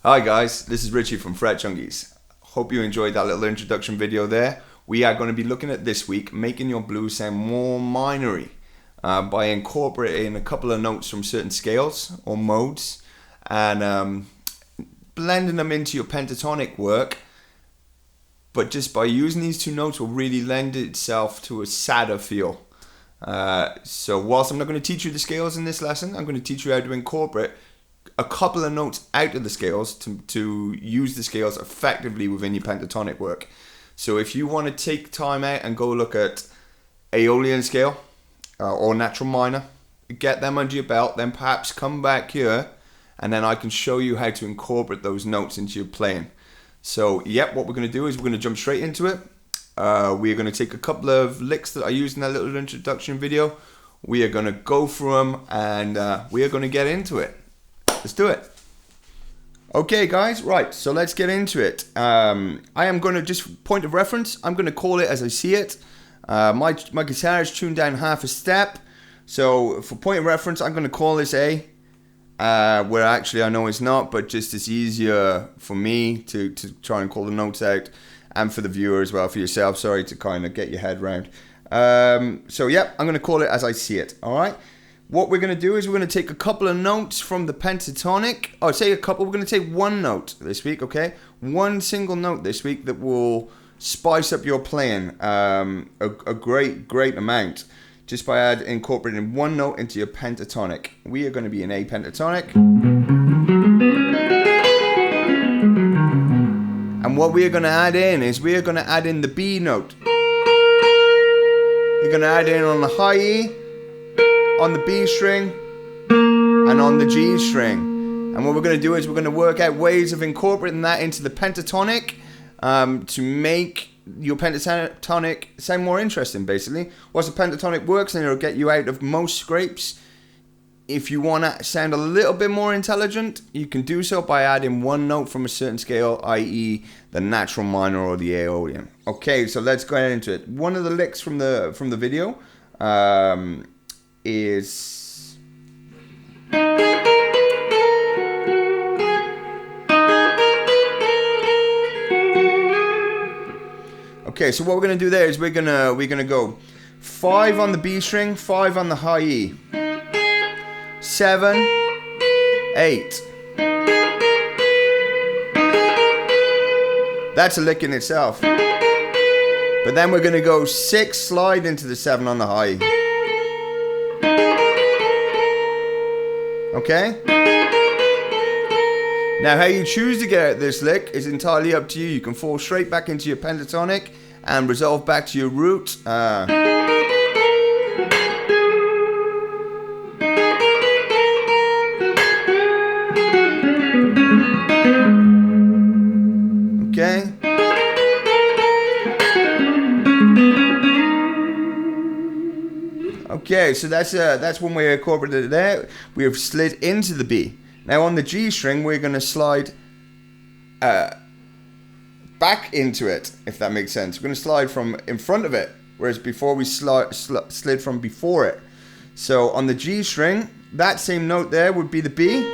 Hi guys, this is Richie from Fret Junkies. Hope you enjoyed that little introduction video there. We are going to be looking at this week making your blues sound more minory by incorporating a couple of notes from certain scales or modes and blending them into your pentatonic work. But just by using these two notes will really lend itself to a sadder feel. So whilst I'm not going to teach you the scales in this lesson, I'm going to teach you how to incorporate a couple of notes out of the scales to use the scales effectively within your pentatonic work. So if you want to take time out and go look at Aeolian scale or natural minor, get them under your belt, then perhaps come back here and then I can show you how to incorporate those notes into your playing. So yep, what we're going to do is we're going to jump straight into it. We're going to take a couple of licks that I used in that little introduction video. We are going to go through them and we are going to get into it. Let's do it. Okay guys, right, so let's get into it. I am going to, just point of reference, I'm going to call it as I see it. My guitar is tuned down half a step. So for point of reference, I'm going to call this A. Where actually I know it's not, but just it's easier for me to try and call the notes out. And for the viewer as well, for yourself, sorry, to kind of get your head around. So yeah, I'm going to call it as I see it, alright? What we're going to do is we're going to take a couple of notes from the pentatonic. Oh, say a couple. We're going to take one note this week, okay? One single note this week that will spice up your playing a great amount. Just by incorporating one note into your pentatonic. We are going to be in A pentatonic. And what we are going to add in is we are going to add in the B note. You're going to add in on the high E, on the B string, and on the G string. And what we're going to do is we're going to work out ways of incorporating that into the pentatonic to make your pentatonic sound more interesting, basically. Once the pentatonic works, then it'll get you out of most scrapes. If you want to sound a little bit more intelligent, you can do so by adding one note from a certain scale, i.e. the natural minor or the Aeolian. Okay, so let's go into it. One of the licks from the video is... Okay, so what we're gonna do there is we're gonna go 5 on the B string, 5 on the high E, 7, 8. That's a lick in itself. But then we're gonna go 6, slide into the 7 on the high E. Okay? Now how you choose to get out this lick is entirely up to you. You can fall straight back into your pentatonic and resolve back to your root. Okay. Okay, so that's one way I incorporated it there. We have slid into the B. Now on the G string, we're going to slide back into it, if that makes sense. We're going to slide from in front of it, whereas before we slid from before it. So on the G string, that same note there would be the B,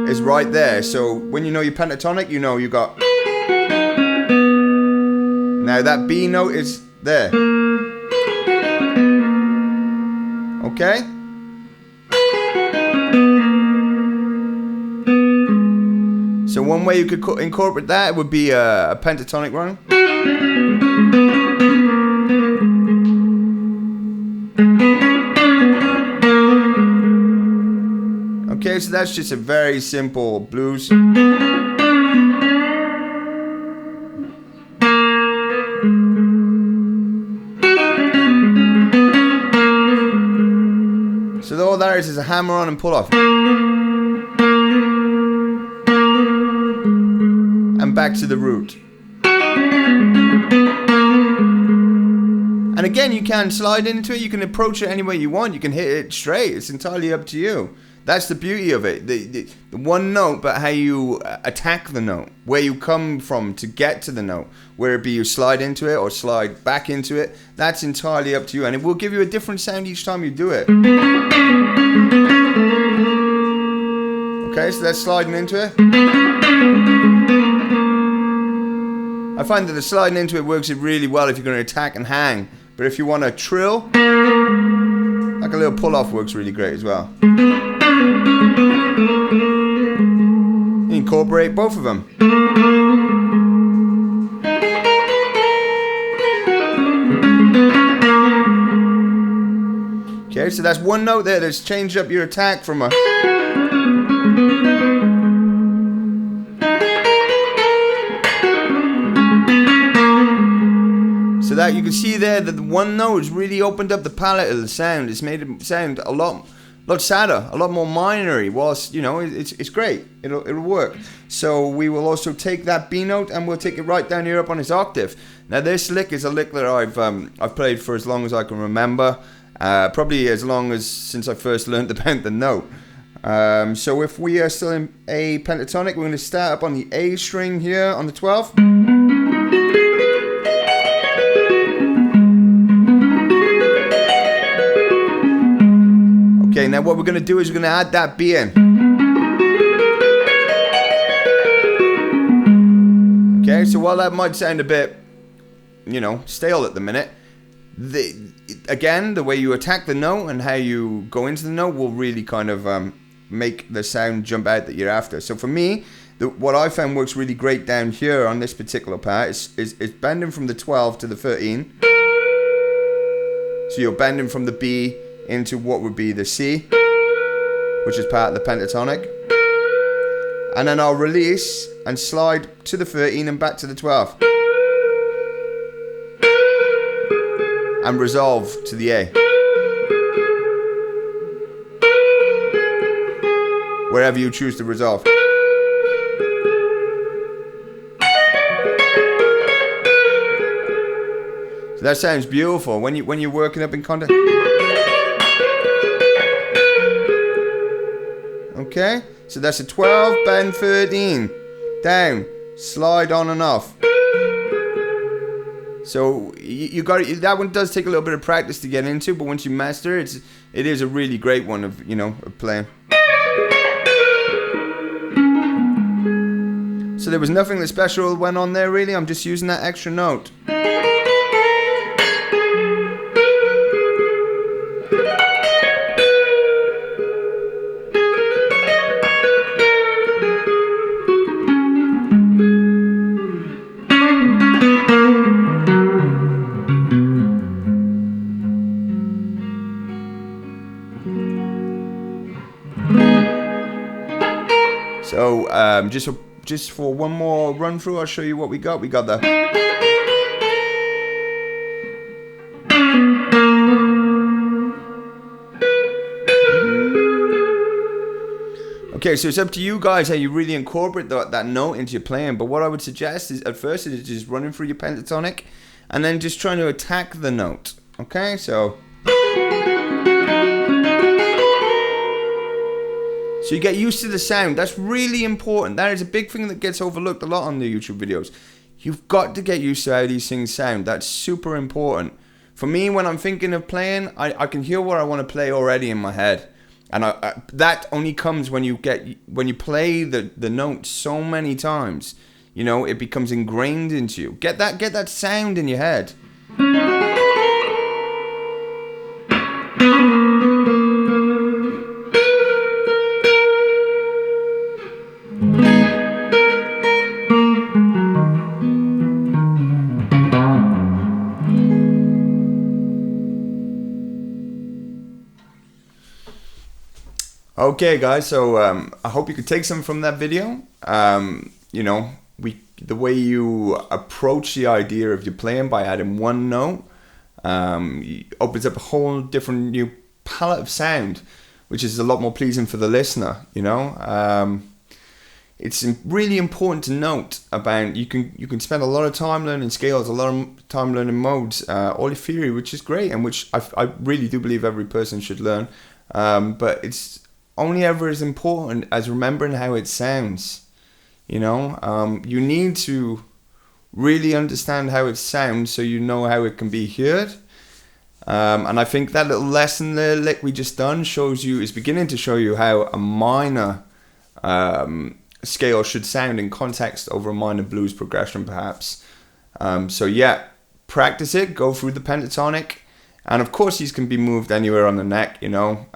is right there. So when you know your pentatonic, you know you got... Now that B note is there. Okay? So one way you could incorporate that would be a pentatonic run. Okay, so that's just a very simple blues. So all that is a hammer on and pull off. And back to the root. And again, you can slide into it, you can approach it any way you want, you can hit it straight, it's entirely up to you. That's the beauty of it, the one note, but how you attack the note, where you come from to get to the note, whether it be you slide into it or slide back into it, that's entirely up to you, and it will give you a different sound each time you do it. Okay, so that's sliding into it. I find that the sliding into it works really well if you're going to attack and hang. But if you want to trill, like a little pull-off works really great as well. Incorporate both of them. Okay, so that's one note there that's changed up your attack from a... So that you can see there that the one note has really opened up the palette of the sound. It's made it sound a lot sadder, a lot more minory. Whilst, you know, it's great. It'll work. So we will also take that B note and we'll take it right down here up on its octave. Now this lick is a lick that I've played for as long as I can remember. Probably as long as since I first learned about the note. So if we are still in a pentatonic, we're going to start up on the A string here on the 12th. Okay, now what we're going to do is we're going to add that B in. Okay, so while that might sound a bit, you know, stale at the minute, again, the way you attack the note and how you go into the note will really kind of make the sound jump out that you're after. So for me, what I found works really great down here on this particular part is bending from the 12 to the 13. So you're bending from the B into what would be the C, which is part of the pentatonic. And then I'll release and slide to the 13 and back to the 12. And resolve to the A. Wherever you choose to resolve. So that sounds beautiful when you're working up in context. Okay, so that's a 12, bend 13, down, slide on and off. So you got it. That one does take a little bit of practice to get into, but once you master it, it is a really great one of playing. So there was nothing that special went on there really. I'm just using that extra note. So just for one more run through, I'll show you what we got. We got the... Okay, so it's up to you guys how you really incorporate that note into your playing. But what I would suggest is at first is just running through your pentatonic and then just trying to attack the note. Okay, so... So you get used to the sound. That's really important. That is a big thing that gets overlooked a lot on the YouTube videos. You've got to get used to how these things sound. That's super important. For me, when I'm thinking of playing, I can hear what I want to play already in my head. And that only comes when you play the notes so many times. You know, it becomes ingrained into you. Get that sound in your head. Okay guys, so I hope you could take some from that video. You know, the way you approach the idea of your playing by adding one note opens up a whole different new palette of sound, which is a lot more pleasing for the listener. You know, it's really important to note about you can spend a lot of time learning scales, a lot of time learning modes, all your theory, which is great, and which I really do believe every person should learn. But it's only ever as important as remembering how it sounds. You know, you need to really understand how it sounds so you know how it can be heard. And I think that little lesson there, like we just done, is beginning to show you how a minor scale should sound in context over a minor blues progression, perhaps. So yeah, practice it, go through the pentatonic, and of course these can be moved anywhere on the neck, you know,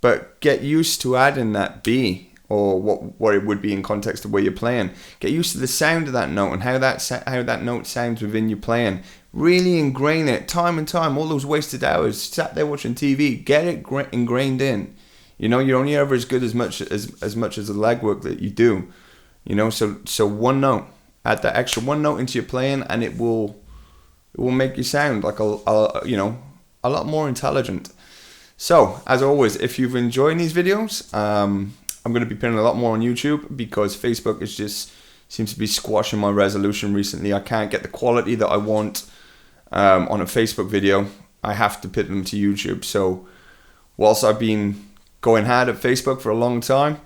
but get used to adding that B, or what it would be in context of where you're playing. Get used to the sound of that note and how that note sounds within your playing. Really ingrain it time and time. All those wasted hours sat there watching TV, get it ingrained in. You know, you're only ever as good as much as the legwork that you do. You know, so one note, add that extra one note into your playing, and it will make you sound like a lot more intelligent. So as always, if you've enjoyed these videos, I'm going to be putting a lot more on YouTube, because Facebook seems to be squashing my resolution recently. I can't get the quality that I want on a Facebook video. I have to put them to YouTube. So whilst I've been going hard at Facebook for a long time,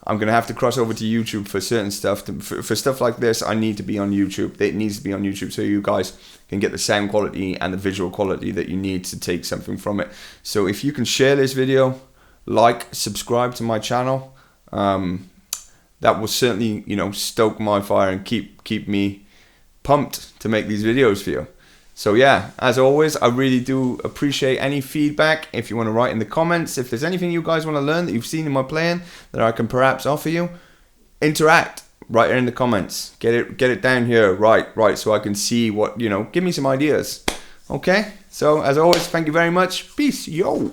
I'm going to have to cross over to YouTube for certain stuff. For stuff like this, I need to be on YouTube. It needs to be on YouTube so you guys can get the sound quality and the visual quality that you need to take something from it. So if you can share this video, subscribe to my channel, that will certainly, you know, stoke my fire and keep me pumped to make these videos for you. So yeah, as always, I really do appreciate any feedback. If you want to write in the comments, if there's anything you guys want to learn that you've seen in my playing that I can perhaps offer you, interact. Write it in the comments. Get it down here. Right, so I can see what, you know, give me some ideas. Okay? So as always, thank you very much. Peace, yo.